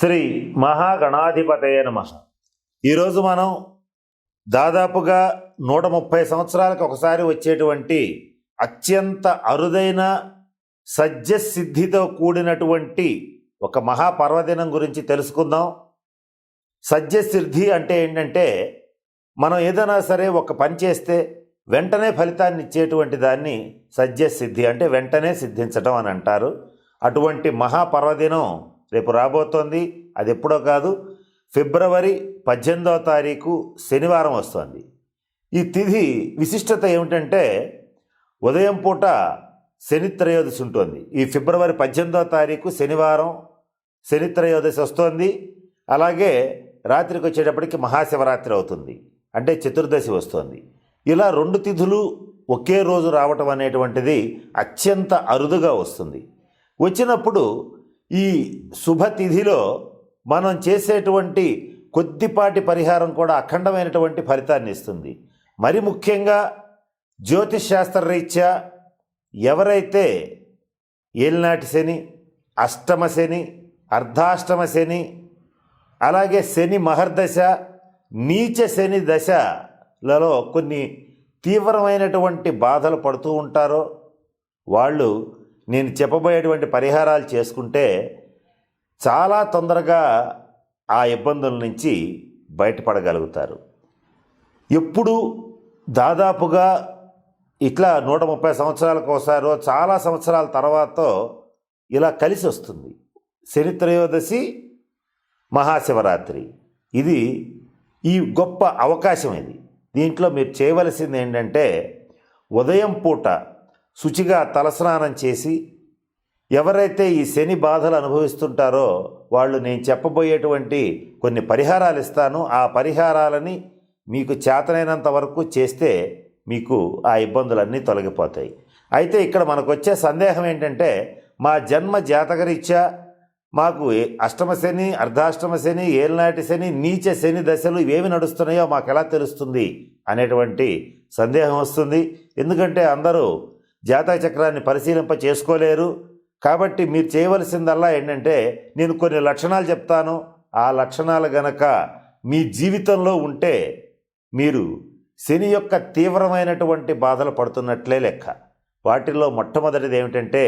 శ్రీ మహాగణాధిపతయ నమః. ఈరోజు మనం దాదాపుగా 130 సంవత్సరాలకు ఒకసారి వచ్చేటువంటి అత్యంత అరుదైన సజ్జసిద్ధితో కూడినటువంటి ఒక మహాపర్వదినం గురించి తెలుసుకుందాం. సజ్జసిద్ధి అంటే ఏంటంటే, మనం ఏదైనా సరే ఒక పని చేస్తే వెంటనే ఫలితాన్ని ఇచ్చేటువంటి దాన్ని సజ్జసిద్ధి అంటే వెంటనే సిద్ధించడం అని అంటారు. అటువంటి మహాపర్వదినం రేపు రాబోతోంది. అది ఎప్పుడో కాదు, ఫిబ్రవరి 18వ తారీఖు శనివారం వస్తుంది. ఈ తిథి విశిష్టత ఏమిటంటే, ఉదయం పూట శని త్రయోదశి ఉంటుంది. ఈ ఫిబ్రవరి 18వ తారీఖు శనివారం శని త్రయోదశి వస్తుంది. అలాగే రాత్రికి వచ్చేటప్పటికి మహాశివరాత్రి అవుతుంది, అంటే చతుర్దశి వస్తుంది. ఇలా 2 తిథులు ఒకే రోజు రావటం అనేటువంటిది అత్యంత అరుదుగా వస్తుంది. వచ్చినప్పుడు ఈ శుభతిథిలో మనం చేసేటువంటి కొద్దిపాటి పరిహారం కూడా అఖండమైనటువంటి ఫలితాన్ని ఇస్తుంది. మరి ముఖ్యంగా జ్యోతిష్ శాస్త్ర రీత్యా ఎవరైతే ఏలినాటి శని, అష్టమ శని, అర్ధాష్టమ శని, అలాగే శని మహర్దశ, నీచ శని దశలలో కొన్ని తీవ్రమైనటువంటి బాధలు పడుతూ ఉంటారో వాళ్ళు నేను చెప్పబోయేటువంటి పరిహారాలు చేసుకుంటే చాలా తొందరగా ఆ ఇబ్బందుల నుంచి బయటపడగలుగుతారు. ఎప్పుడు దాదాపుగా ఇట్లా 130 సంవత్సరాలకు ఒకసారో చాలా సంవత్సరాల తర్వాత ఇలా కలిసి వస్తుంది. శని త్రయోదశి, మహాశివరాత్రి, ఇది ఈ గొప్ప అవకాశం. ఇది దీంట్లో మీరు చేయవలసింది ఏంటంటే, ఉదయం పూట శుచిగా తలస్నానం చేసి, ఎవరైతే ఈ శని బాధలు అనుభవిస్తుంటారో వాళ్ళు నేను చెప్పబోయేటువంటి కొన్ని పరిహారాలు ఇస్తాను. ఆ పరిహారాలని మీకు చేతనైనంత వరకు చేస్తే మీకు ఆ ఇబ్బందులన్నీ తొలగిపోతాయి. అయితే ఇక్కడ మనకు వచ్చే సందేహం ఏంటంటే, మా జన్మ జాతకరీత్యా మాకు అష్టమ శని, అర్ధాష్టమ శని, ఏలినాటి శని, నీచ శని దశలు ఇవేమి నడుస్తున్నాయో మాకు ఎలా తెలుస్తుంది అనేటువంటి సందేహం వస్తుంది. ఎందుకంటే అందరూ జాతక చక్రాన్ని పరిశీలింప చేసుకోలేరు. కాబట్టి మీరు చేయవలసిందల్లా ఏంటంటే, నేను కొన్ని లక్షణాలు చెప్తాను. ఆ లక్షణాలు గనక మీ జీవితంలో ఉంటే మీరు శని యొక్క తీవ్రమైనటువంటి బాధలు పడుతున్నట్లే లెక్క. వాటిల్లో మొట్టమొదటిది ఏమిటంటే,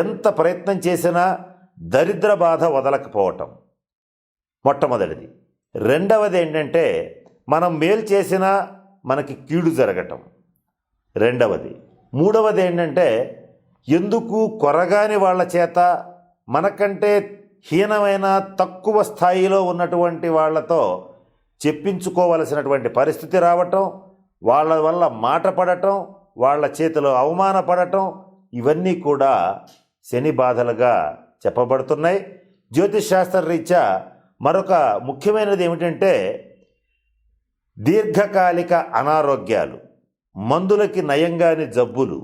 ఎంత ప్రయత్నం చేసినా దరిద్ర బాధ వదలకపోవటం మొట్టమొదటిది. రెండవది ఏంటంటే, మనం మేలు చేసినా మనకి కీడు జరగటం రెండవది. మూడవది ఏంటంటే, ఎందుకు కొరగాని వాళ్ళ చేత, మనకంటే హీనమైన తక్కువ స్థాయిలో ఉన్నటువంటి వాళ్ళతో చెప్పించుకోవలసినటువంటి పరిస్థితి రావటం, వాళ్ళ వల్ల మాట పడటం, వాళ్ళ చేతిలో అవమానపడటం, ఇవన్నీ కూడా శని బాధలుగా చెప్పబడుతున్నాయి. జ్యోతిష్ శాస్త్ర రీత్యా మరొక ముఖ్యమైనది ఏమిటంటే, దీర్ఘకాలిక అనారోగ్యాలు, మందులకి నయంగాని జబ్బులు,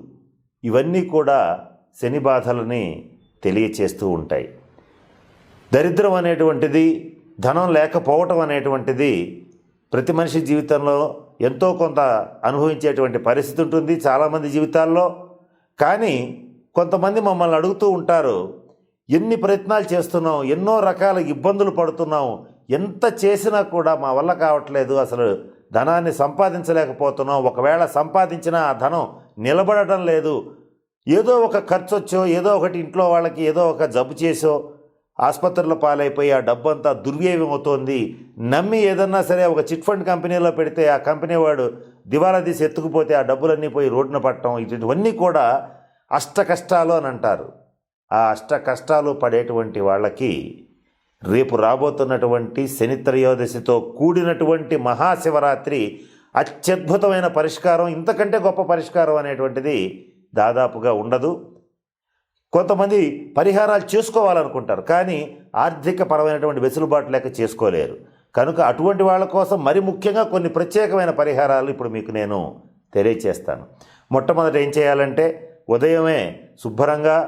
ఇవన్నీ కూడా శని బాధలని తెలియచేస్తూ ఉంటాయి. దరిద్రం అనేటువంటిది, ధనం లేకపోవటం అనేటువంటిది ప్రతి మనిషి జీవితంలో ఎంతో కొంత అనుభవించేటువంటి పరిస్థితి ఉంటుంది చాలామంది జీవితాల్లో. కానీ కొంతమంది మమ్మల్ని అడుగుతూ ఉంటారు, ఎన్ని ప్రయత్నాలు చేస్తున్నాం, ఎన్నో రకాల ఇబ్బందులు పడుతున్నాం, ఎంత చేసినా కూడా మా వల్ల కావట్లేదు, అసలు ధనాన్ని సంపాదించలేకపోతున్నాం, ఒకవేళ సంపాదించినా ఆ ధనం నిలబడటం లేదు, ఏదో ఒక ఖర్చు వచ్చో, ఏదో ఒకటి ఇంట్లో వాళ్ళకి ఏదో ఒక జబ్బు చేసో ఆసుపత్రుల పాలైపోయి ఆ డబ్బంతా దుర్వ్యయం అవుతోంది, నమ్మి ఏదన్నా సరే ఒక చిట్ ఫండ్ కంపెనీలో పెడితే ఆ కంపెనీ వాడు దివాలా తీసి ఎత్తుకుపోతే ఆ డబ్బులన్నీ పోయి రోడ్డున పట్టడం, ఇటువంటివన్నీ కూడా అష్ట కష్టాలు అని అంటారు. ఆ అష్ట కష్టాలు పడేటువంటి వాళ్ళకి రేపు రాబోతున్నటువంటి శని త్రయోదశితో కూడినటువంటి మహాశివరాత్రి అత్యద్భుతమైన పరిష్కారం. ఇంతకంటే గొప్ప పరిష్కారం అనేటువంటిది దాదాపుగా ఉండదు. కొంతమంది పరిహారాలు చేసుకోవాలనుకుంటారు, కానీ ఆర్థిక పరమైనటువంటి వెసులుబాటు లేక చేసుకోలేరు. కనుక అటువంటి వాళ్ళ కోసం మరి ముఖ్యంగా కొన్ని ప్రత్యేకమైన పరిహారాలు ఇప్పుడు మీకు నేను తెలియచేస్తాను. మొట్టమొదట ఏం చేయాలంటే, ఉదయమే శుభ్రంగా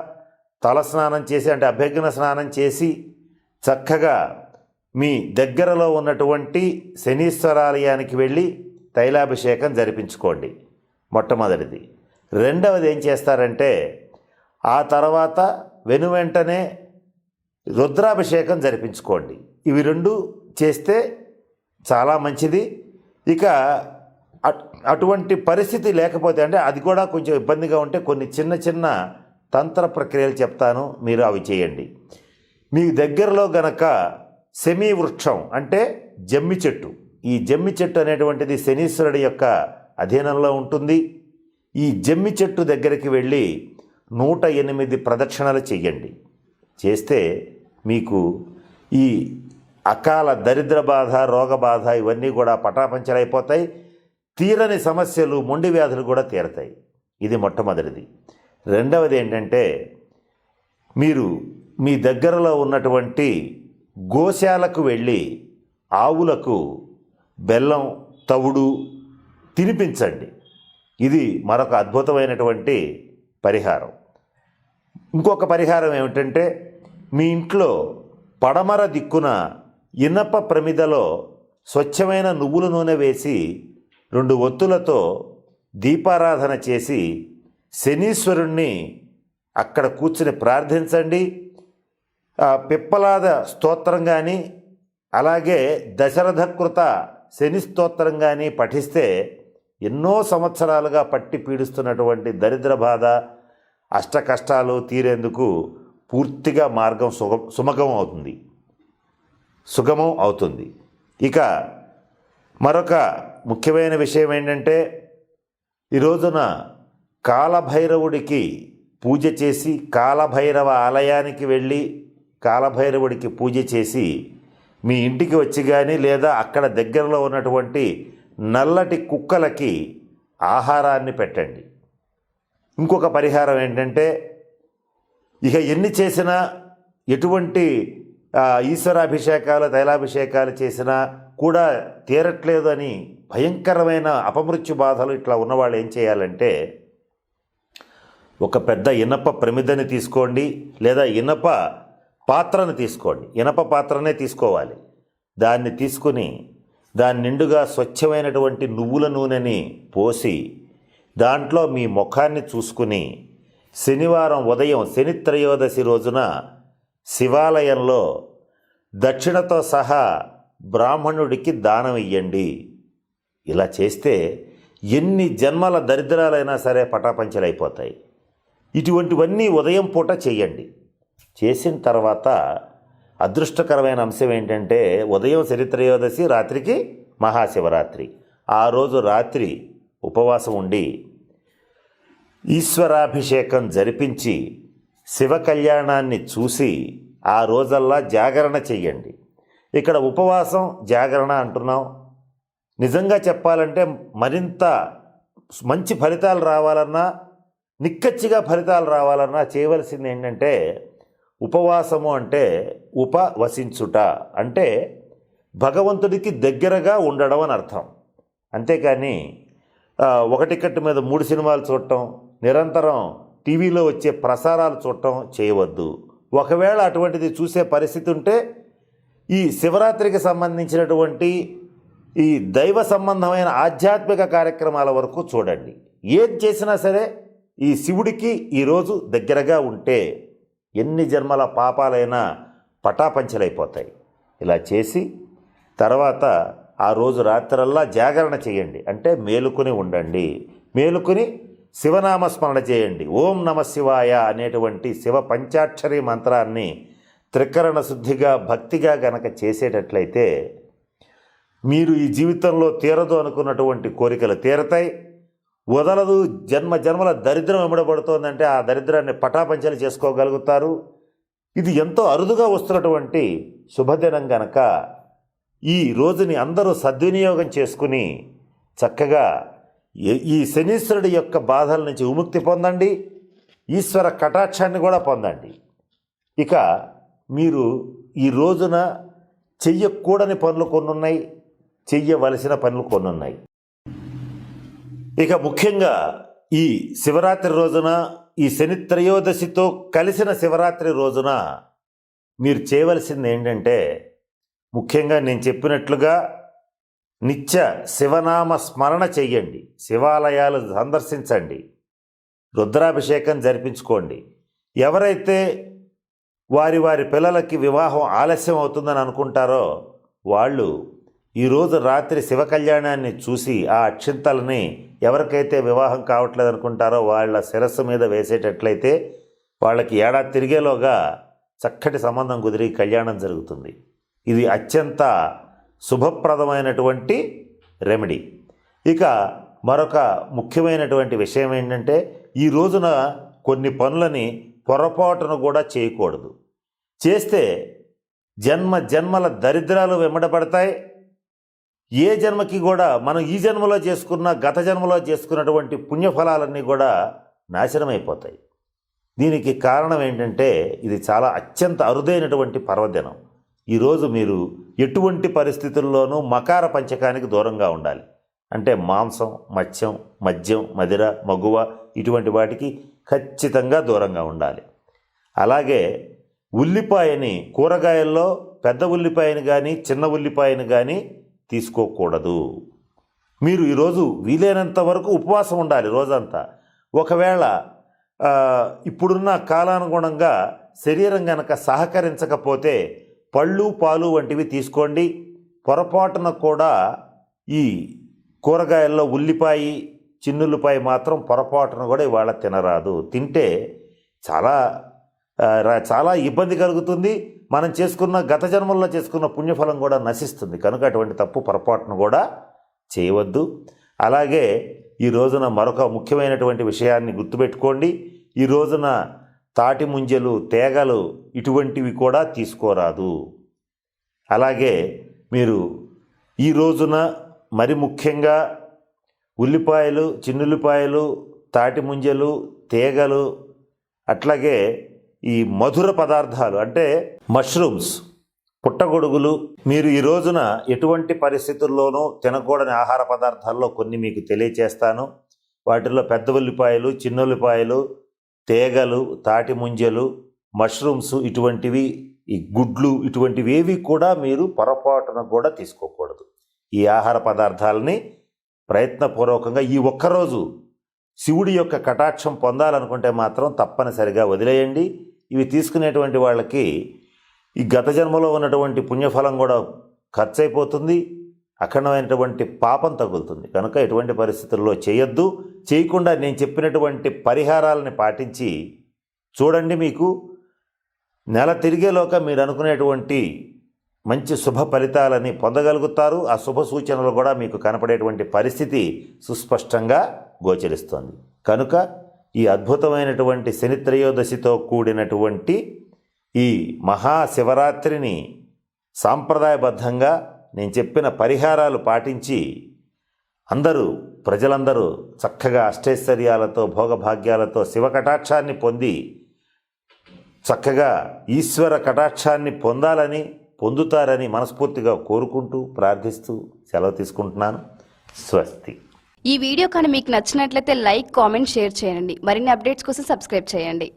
తలస్నానం చేసి, అంటే అభ్యర్థన స్నానం చేసి, చక్కగా మీ దగ్గరలో ఉన్నటువంటి శనీశ్వరాలయానికి వెళ్ళి తైలాభిషేకం జరిపించుకోండి మొట్టమొదటిది. రెండవది ఏం చేస్తారంటే, ఆ తర్వాత వెనువెంటనే రుద్రాభిషేకం జరిపించుకోండి. ఇవి రెండు చేస్తే చాలా మంచిది. ఇక అటువంటి పరిస్థితి లేకపోతే, అంటే అది కూడా కొంచెం ఇబ్బందిగా ఉంటే కొన్ని చిన్న చిన్న తంత్ర ప్రక్రియలు చెప్తాను, మీరు అవి చేయండి. మీ దగ్గరలో గనక శమీ వృక్షం అంటే జమ్మి చెట్టు, ఈ జమ్మి చెట్టు అనేటువంటిది శనీశ్వరుడి యొక్క అధీనంలో ఉంటుంది. ఈ జమ్మి చెట్టు దగ్గరికి వెళ్ళి 108 ప్రదక్షిణలు చెయ్యండి. చేస్తే మీకు ఈ అకాల దరిద్ర బాధ, రోగ బాధ ఇవన్నీ కూడా పటాపంచలైపోతాయి. తీరని సమస్యలు, మొండి వ్యాధులు కూడా తీరతాయి. ఇది మొట్టమొదటిది. రెండవది ఏంటంటే, మీరు మీ దగ్గరలో ఉన్నటువంటి గోశాలకు వెళ్ళి ఆవులకు బెల్లం, తవుడు తినిపించండి. ఇది మరొక అద్భుతమైనటువంటి పరిహారం. ఇంకొక పరిహారం ఏమిటంటే, మీ ఇంట్లో పడమర దిక్కున ఇనప ప్రమిదలో స్వచ్ఛమైన నువ్వుల నూనె వేసి 2 ఒత్తులతో దీపారాధన చేసి శనీశ్వరుణ్ణి అక్కడ కూర్చుని ప్రార్థించండి. పిప్పలాద స్తోత్రం కానీ, అలాగే దశరథకృత శని స్తోత్రం కానీ పఠిస్తే ఎన్నో సంవత్సరాలుగా పట్టి పీడిస్తున్నటువంటి దరిద్ర బాధ, అష్ట కష్టాలు తీరేందుకు పూర్తిగా మార్గం సుగమం అవుతుంది. ఇక మరొక ముఖ్యమైన విషయం ఏంటంటే, ఈ రోజున కాలభైరవుడికి పూజ చేసి, కాలభైరవ ఆలయానికి వెళ్ళి కాలభైరవుడికి పూజ చేసి మీ ఇంటికి వచ్చి కానీ, లేదా అక్కడ దగ్గరలో ఉన్నటువంటి నల్లటి కుక్కలకి ఆహారాన్ని పెట్టండి. ఇంకొక పరిహారం ఏంటంటే, ఇక ఎన్ని చేసినా, ఎటువంటి ఈశ్వరాభిషేకాలు, తైలాభిషేకాలు చేసినా కూడా తీరట్లేదు అని భయంకరమైన అపమృత్యు బాధలు ఇట్లా ఉన్నవాళ్ళు ఏం చేయాలంటే, ఒక పెద్ద ఇనప ప్రమిదని తీసుకోండి, లేదా ఇనప పాత్రను తీసుకోండి. ఇనప పాత్రనే తీసుకోవాలి. దాన్ని తీసుకుని దాని నిండుగా స్వచ్ఛమైనటువంటి నువ్వుల నూనెని పోసి దాంట్లో మీ ముఖాన్ని చూసుకుని శనివారం ఉదయం శని త్రయోదశి రోజున శివాలయంలో దక్షిణతో సహా బ్రాహ్మణుడికి దానం ఇయ్యండి. ఇలా చేస్తే ఎన్ని జన్మల దరిద్రాలైనా సరే పటాపంచలైపోతాయి. ఇటువంటివన్నీ ఉదయం పూట చేయండి. చేసిన తర్వాత అదృష్టకరమైన అంశం ఏంటంటే, ఉదయం శని త్రయోదశి, రాత్రికి మహాశివరాత్రి. ఆ రోజు రాత్రి ఉపవాసం ఉండి ఈశ్వరాభిషేకం జరిపించి శివ కళ్యాణాన్ని చూసి ఆ రోజల్లా జాగరణ చెయ్యండి. ఇక్కడ ఉపవాసం, జాగరణ అంటున్నాం. నిజంగా చెప్పాలంటే మరింత మంచి ఫలితాలు రావాలన్నా, నిక్కచ్చిగా ఫలితాలు రావాలన్నా చేయవలసింది ఏంటంటే, ఉపవాసము అంటే ఉపవసించుట అంటే భగవంతుడికి దగ్గరగా ఉండడం అని అర్థం. అంతేకాని ఒకటి కట్టు మీద 3 సినిమాలు చూడటం, నిరంతరం టీవీలో వచ్చే ప్రసారాలు చూడటం చేయవద్దు. ఒకవేళ అటువంటిది చూసే పరిస్థితి ఉంటే ఈ శివరాత్రికి సంబంధించినటువంటి ఈ దైవ సంబంధమైన ఆధ్యాత్మిక కార్యక్రమాల వరకు చూడండి. ఏది చేసినా సరే ఈ శివుడికి ఈరోజు దగ్గరగా ఉంటే ఎన్ని జన్మల పాపాలైనా పటాపంచలైపోతాయి. ఇలా చేసి తర్వాత ఆ రోజు రాత్రల్లా జాగరణ చేయండి. అంటే మేలుకుని ఉండండి. మేలుకుని శివనామస్మరణ చేయండి. ఓం నమ శివాయ అనేటువంటి శివ పంచాక్షరి మంత్రాన్ని త్రికరణ శుద్ధిగా, భక్తిగా గనక చేసేటట్లయితే మీరు ఈ జీవితంలో తీరదు అనుకున్నటువంటి కోరికలు తీరతాయి. వదలదు, జన్మల దరిద్రం వెంబడబడుతోందంటే ఆ దరిద్రాన్ని పటాపంచలు చేసుకోగలుగుతారు. ఇది ఎంతో అరుదుగా వస్తున్నటువంటి శుభదినం గనక ఈ రోజుని అందరూ సద్వినియోగం చేసుకుని చక్కగా ఈ శనీశ్వరుడి యొక్క బాధల నుంచి విముక్తి పొందండి. ఈశ్వర కటాక్షాన్ని కూడా పొందండి. ఇక మీరు ఈ రోజున చెయ్యకూడని పనులు కొన్నున్నాయి, చెయ్యవలసిన పనులు కొన్నున్నాయి. ఇక ముఖ్యంగా ఈ శివరాత్రి రోజున, ఈ శని త్రయోదశితో కలిసిన శివరాత్రి రోజున మీరు చేయవలసింది ఏంటంటే, ముఖ్యంగా నేను చెప్పినట్లుగా నిత్య శివనామ స్మరణ చెయ్యండి. శివాలయాలు సందర్శించండి. రుద్రాభిషేకం జరిపించుకోండి. ఎవరైతే వారి వారి పిల్లలకి వివాహం ఆలస్యం అవుతుందని అనుకుంటారో వాళ్ళు ఈరోజు రాత్రి శివ కళ్యాణాన్ని చూసి ఆ అక్షింతలని ఎవరికైతే వివాహం కావట్లేదు అనుకుంటారో వాళ్ళ శిరస్సు మీద వేసేటట్లయితే వాళ్ళకి ఏడాది తిరిగేలోగా చక్కటి సంబంధం కుదిరి కళ్యాణం జరుగుతుంది. ఇది అత్యంత శుభప్రదమైనటువంటి రెమెడీ. ఇక మరొక ముఖ్యమైనటువంటి విషయం ఏంటంటే, ఈ రోజున కొన్ని పనులని పొరపాటును కూడా చేయకూడదు. చేస్తే జన్మల దరిద్రాలు వెంబడపడతాయి. ఏ జన్మకి కూడా మనం ఈ జన్మలో చేసుకున్న గత జన్మలో చేసుకున్నటువంటి పుణ్యఫలాలన్నీ కూడా నాశనమైపోతాయి. దీనికి కారణం ఏంటంటే, ఇది చాలా అత్యంత అరుదైనటువంటి పర్వదినం. ఈరోజు మీరు ఎటువంటి పరిస్థితుల్లోనూ మకార పంచకానికి దూరంగా ఉండాలి. అంటే మాంసం, మత్స్యం, మద్యం, మదిర, మగువ ఇటువంటి వాటికి ఖచ్చితంగా దూరంగా ఉండాలి. అలాగే ఉల్లిపాయని కూరగాయల్లో పెద్ద ఉల్లిపాయని కానీ చిన్న ఉల్లిపాయని కానీ తీసుకోకూడదు. మీరు ఈరోజు వీలైనంత వరకు ఉపవాసం ఉండాలి రోజంతా. ఒకవేళ ఇప్పుడున్న కాలానుగుణంగా శరీరం గనక సహకరించకపోతే పళ్ళు పాలు వంటివి తీసుకోండి. పొరపాటున కూడా ఈ కూరగాయల్లో ఉల్లిపాయ, చిన్నుల్లిపాయ మాత్రం పొరపాటున కూడా ఇవాళ తినరాదు. తింటే చాలా ఇబ్బంది కలుగుతుంది. మనం చేసుకున్న గత జన్మల్లో చేసుకున్న పుణ్యఫలం కూడా నశిస్తుంది. కనుక అటువంటి తప్పు పొరపాటును కూడా చేయవద్దు. అలాగే ఈ రోజున మరొక ముఖ్యమైనటువంటి విషయాన్ని గుర్తుపెట్టుకోండి. ఈ రోజున తాటి ముంజలు, తేగలు ఇటువంటివి కూడా తీసుకోరాదు. అలాగే మీరు ఈ రోజున మరి ముఖ్యంగా ఉల్లిపాయలు, చిన్నుల్లిపాయలు, తాటి ముంజలు, తేగలు, అట్లాగే ఈ మధుర పదార్థాలు అంటే మష్రూమ్స్, పుట్టగొడుగులు మీరు ఈ రోజున ఎటువంటి పరిస్థితుల్లోనూ తినకూడని ఆహార పదార్థాల్లో కొన్ని మీకు తెలియచేస్తాను. వాటిల్లో పెద్ద ఉల్లిపాయలు, చిన్నుల్లిపాయలు, తేగలు, తాటి ముంజలు, మష్రూమ్స్ ఇటువంటివి, ఈ గుడ్లు ఇటువంటివి ఏవి కూడా మీరు పొరపాటున కూడా తీసుకోకూడదు. ఈ ఆహార పదార్థాలని ప్రయత్నపూర్వకంగా ఈ ఒక్కరోజు శివుడి యొక్క కటాక్షం పొందాలనుకుంటే మాత్రం తప్పనిసరిగా వదిలేయండి. ఇవి తీసుకునేటువంటి వాళ్ళకి ఈ గత జన్మలో ఉన్నటువంటి పుణ్యఫలం కూడా ఖర్చు అయిపోతుంది, అఖండమైనటువంటి పాపం తగులుతుంది. కనుక ఎటువంటి పరిస్థితుల్లో చేయొద్దు. చేయకుండా నేను చెప్పినటువంటి పరిహారాలని పాటించి చూడండి, మీకు నెల తిరిగేలోగా మీరు అనుకునేటువంటి మంచి శుభ ఫలితాలని పొందగలుగుతారు. ఆ శుభ సూచనలు కూడా మీకు కనపడేటువంటి పరిస్థితి సుస్పష్టంగా గోచరిస్తోంది. కనుక ఈ అద్భుతమైనటువంటి శని త్రయోదశితో కూడినటువంటి ఈ మహాశివరాత్రిని సాంప్రదాయబద్ధంగా నేను చెప్పిన పరిహారాలు పాటించి ప్రజలందరూ చక్కగా అష్టైశ్వర్యాలతో భోగభాగ్యాలతో శివ కటాక్షాన్ని పొంది చక్కగా ఈశ్వర కటాక్షాన్ని పొందుతారని మనస్ఫూర్తిగా కోరుకుంటూ ప్రార్థిస్తూ సెలవు తీసుకుంటున్నాను. స్వస్తి. ఈ వీడియో కానీ మీకు నచ్చినట్లయితే లైక్, కామెంట్, షేర్ చేయండి. మరిన్ని అప్డేట్స్ కోసం సబ్స్క్రైబ్ చేయండి.